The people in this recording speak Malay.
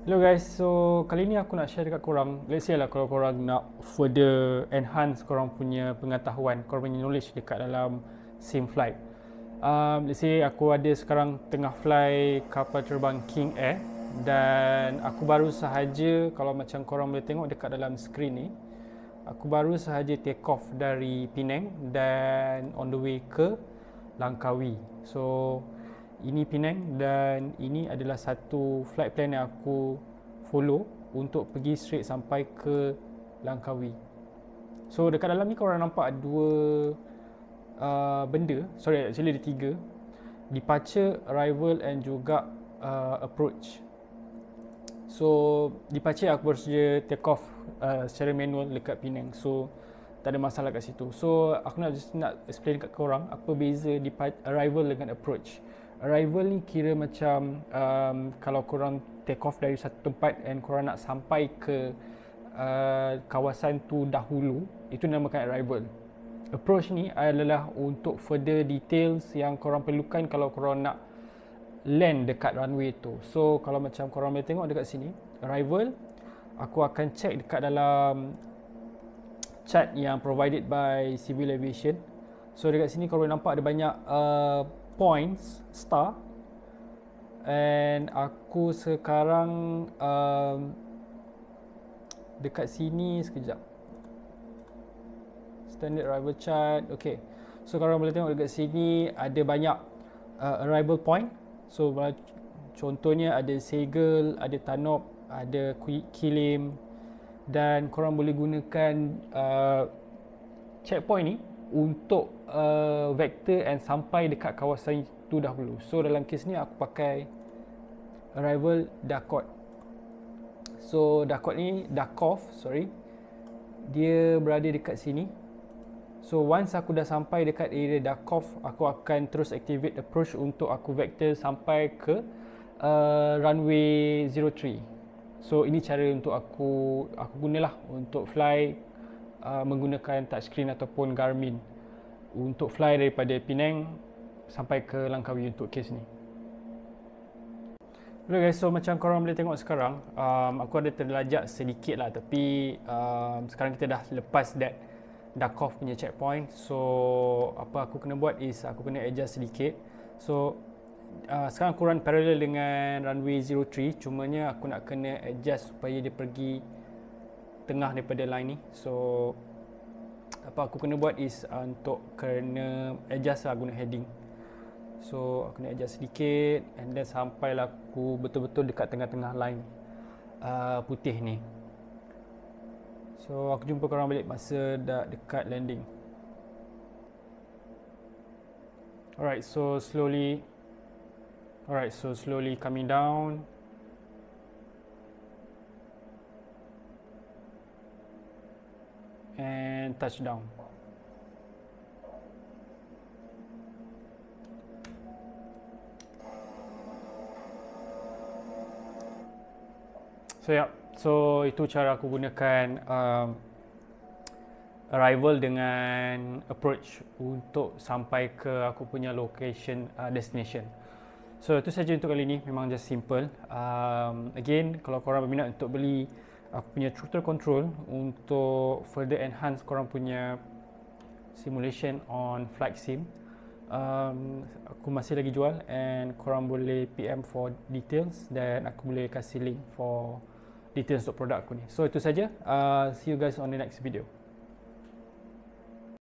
Hello guys, so kali ni aku nak share dekat korang. Let's say lah kalau korang nak further enhance korang punya pengetahuan, korang punya knowledge dekat dalam sim flight. Let's say aku ada sekarang tengah fly kapal terbang King Air dan aku baru sahaja, kalau macam korang boleh tengok dekat dalam skrin ni, aku baru sahaja take off dari Penang dan on the way ke Langkawi. So ini Penang dan ini adalah satu flight plan yang aku follow untuk pergi straight sampai ke Langkawi. So dekat dalam ni korang nampak dua benda, actually ada tiga: departure, arrival and juga approach. So departure aku baru saja take off secara manual dekat Penang, so tak ada masalah kat situ. So aku nak explain kat korang apa beza arrival dengan approach. Arrival ni kira macam kalau korang take off dari satu tempat and korang nak sampai ke kawasan tu dahulu, itu dinamakan arrival. Approach ni adalah untuk further details yang korang perlukan kalau korang nak land dekat runway tu. So kalau macam korang boleh tengok dekat sini, arrival, aku akan check dekat dalam chart yang provided by Civil Aviation. So dekat sini korang boleh nampak ada banyak points, star, and aku sekarang dekat sini sekejap. Standard arrival chart. Okay, so korang boleh tengok dekat sini ada banyak arrival point. So contohnya ada Seagull, ada Tanop, ada Kilim, dan korang boleh gunakan checkpoint ni untuk vector and sampai dekat kawasan itu dahulu. So dalam kes ni aku pakai arrival Dakot. So Dakot ni, dia berada dekat sini. So once aku dah sampai dekat area Dakov, aku akan terus activate approach untuk aku vector sampai ke runway 03. So ini cara untuk aku gunalah untuk fly menggunakan touchscreen ataupun Garmin untuk fly daripada Penang sampai ke Langkawi untuk kes ni. Hello guys, so macam korang boleh tengok sekarang, aku ada terlajak sedikit lah, tapi sekarang kita dah lepas Dakov punya checkpoint. So apa aku kena buat is aku kena adjust sedikit. So sekarang aku run parallel dengan runway 03, cumanya aku nak kena adjust supaya dia pergi tengah daripada line ni. So apa aku kena buat is untuk kena adjust lah guna heading. So aku kena adjust sedikit and then sampailah aku betul-betul dekat tengah-tengah line putih ni. So aku jumpa korang balik masa dah dekat landing. Alright, so slowly coming down. And touchdown. So itu cara aku gunakan arrival dengan approach untuk sampai ke aku punya location destination. So itu saja untuk kali ni, memang just simple. Again, kalau korang berminat untuk beli aku punya throttle control untuk further enhance korang punya simulation on flight sim, aku masih lagi jual and korang boleh PM for details dan aku boleh kasih link for details untuk produk aku ni. So itu saja, see you guys on the next video.